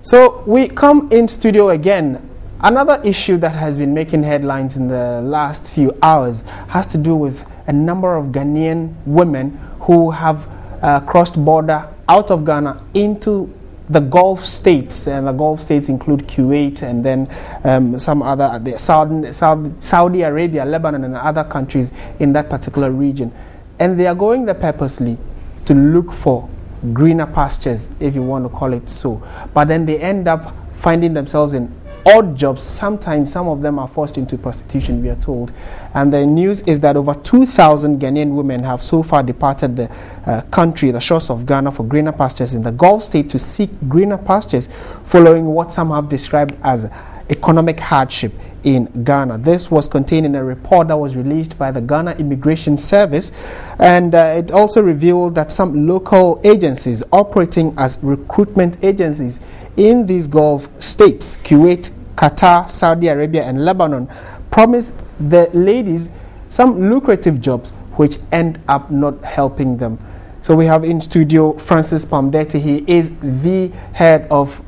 So we come in studio again. Another issue that has been making headlines in the last few hours has to do with a number of Ghanaian women who have crossed border out of Ghana into the Gulf states, and the Gulf states include Kuwait and then some other, Saudi Arabia, Lebanon, and other countries in that particular region. And they are going there purposely to look for greener pastures, if you want to call it so. But then they end up finding themselves in odd jobs. Sometimes some of them are forced into prostitution, we are told. And the news is that over 2,000 Ghanaian women have so far departed the country, the shores of Ghana, for greener pastures in the Gulf state to seek greener pastures following what some have described as economic hardship in Ghana. This was contained in a report that was released by the Ghana Immigration Service, and it also revealed that some local agencies operating as recruitment agencies in these Gulf states, Kuwait, Qatar, Saudi Arabia, and Lebanon, promised the ladies some lucrative jobs which end up not helping them. So we have in studio Francis Pamdeti. He is the head of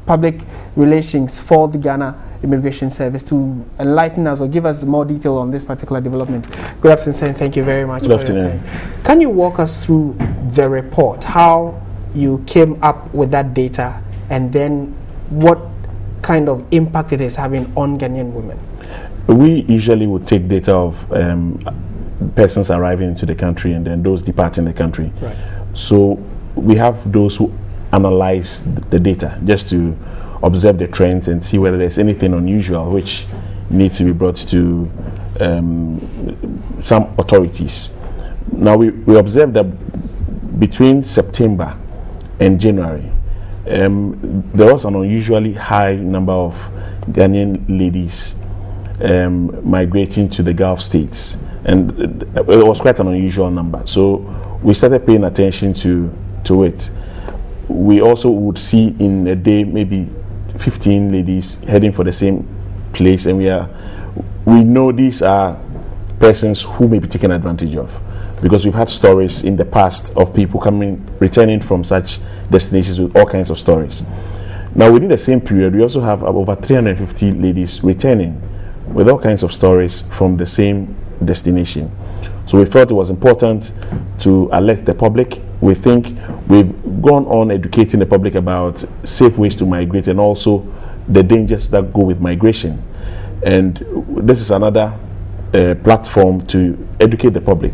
public relations for the Ghana Immigration Service, to enlighten us or give us more detail on this particular development. Good afternoon, sir. Thank you very much for your time. Can you walk us through the report, how you came up with that data, and then what kind of impact it is having on Ghanaian women? We usually would take data of persons arriving into the country and then those departing the country. Right. So we have those who analyze the data just to observe the trends and see whether there's anything unusual which needs to be brought to some authorities. Now we observed that between September and January, there was an unusually high number of Ghanaian ladies migrating to the Gulf states, and it was quite an unusual number. So we started paying attention to it. We also would see in a day maybe 15 ladies heading for the same place, and we know these are persons who may be taken advantage of, because we've had stories in the past of people returning from such destinations with all kinds of stories. Now within the same period, we also have over 350 ladies returning with all kinds of stories from the same destination. So we felt it was important to alert the public. We think we've gone on educating the public about safe ways to migrate and also the dangers that go with migration. And this is another platform to educate the public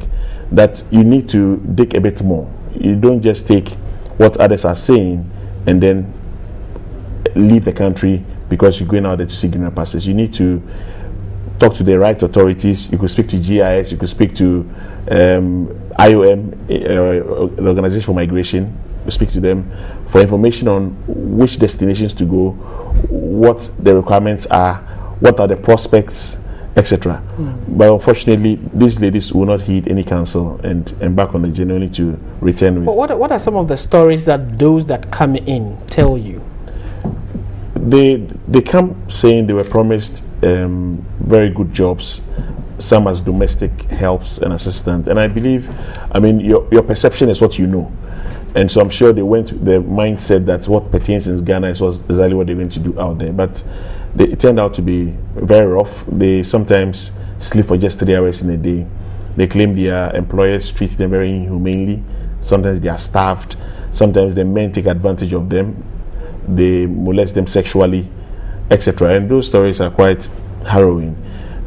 that you need to dig a bit more. You don't just take what others are saying and then leave the country because you're going out there to see greener pastures. You need to talk to the right authorities. You could speak to GIS, you could speak to IOM, the Organization for Migration. You speak to them for information on which destinations to go, what the requirements are, what are the prospects, etc. But unfortunately, these ladies will not heed any counsel and embark on the journey only to return with. But what are some of the stories that those that come in tell you? They come saying they were promised very good jobs, some as domestic helps and assistant. And I believe, your perception is what you know. And so I'm sure they went with the mindset that what pertains in Ghana is exactly what they're going to do out there. But it turned out to be very rough. They sometimes sleep for just 3 hours in a day. They claim their employers treat them very inhumanely. Sometimes they are starved. Sometimes the men take advantage of them. They molest them sexually, etc. And those stories are quite harrowing.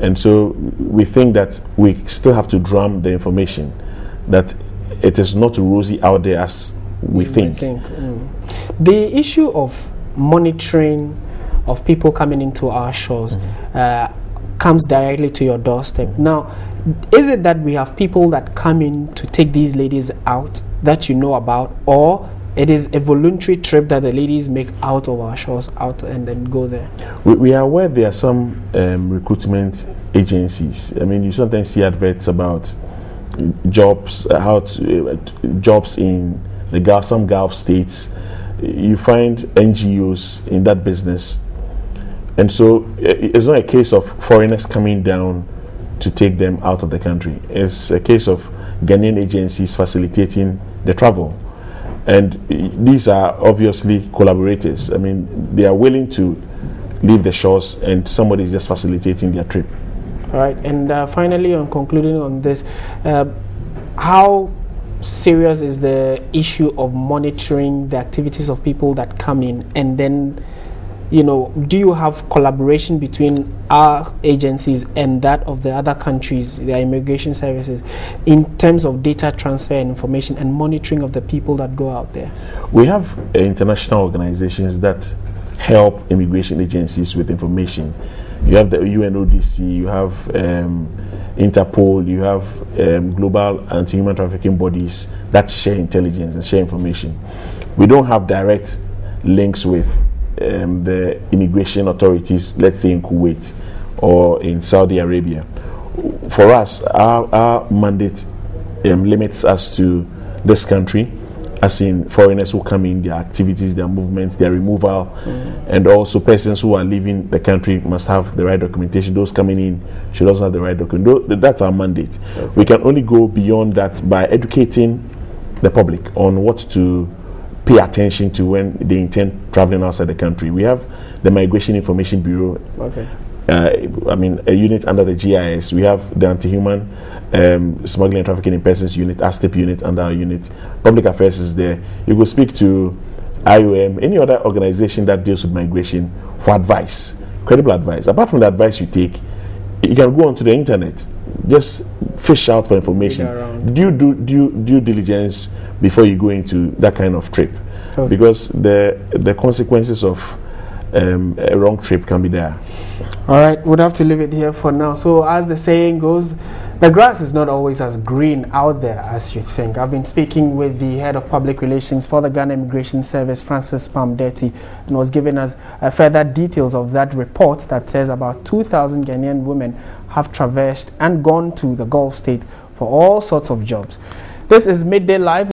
And so we think that we still have to drum the information that it is not rosy out there as we think. The issue of monitoring of people coming into our shores comes directly to your doorstep. Now, is it that we have people that come in to take these ladies out that you know about, or it is a voluntary trip that the ladies make out of our shores, out and then go there? We are aware there are some recruitment agencies. You sometimes see adverts about jobs, jobs in some Gulf states. You find NGOs in that business. And so it's not a case of foreigners coming down to take them out of the country. It's a case of Ghanaian agencies facilitating the travel. And these are obviously collaborators. I mean, they are willing to leave the shores, and somebody is just facilitating their trip. All right. And finally, on concluding on this, how serious is the issue of monitoring the activities of people that come in? And then, you know, do you have collaboration between our agencies and that of the other countries, their immigration services, in terms of data transfer and information and monitoring of the people that go out there? We have international organizations that help immigration agencies with information. You have the UNODC, you have Interpol, you have global anti-human trafficking bodies that share intelligence and share information. We don't have direct links with the immigration authorities, let's say in Kuwait or in Saudi Arabia. For us, our mandate limits us to this country, as in foreigners who come in, their activities, their movements, their removal, and also persons who are leaving the country must have the right documentation. Those coming in should also have the right document. That's our mandate. Okay. We can only go beyond that by educating the public on what to pay attention to when they intend traveling outside the country. We have the Migration Information Bureau. Okay. I mean, a unit under the GIS. We have the Anti-Human Smuggling and Trafficking in Persons unit, ASTIP unit under our unit. Public Affairs is there. You could speak to IOM, any other organization that deals with migration for advice, credible advice. Apart from the advice you take, you can go onto the internet, just fish out for information. Do you do due diligence before you go into that kind of trip? Okay. Because the consequences of a wrong trip can be there. All right, we'll have to leave it here for now. So as the saying goes, the grass is not always as green out there as you think. I've been speaking with the head of public relations for the Ghana Immigration Service, Francis Pamdeti, and was giving us further details of that report that says about 2,000 Ghanaian women have traversed and gone to the Gulf state for all sorts of jobs. This is Midday Live.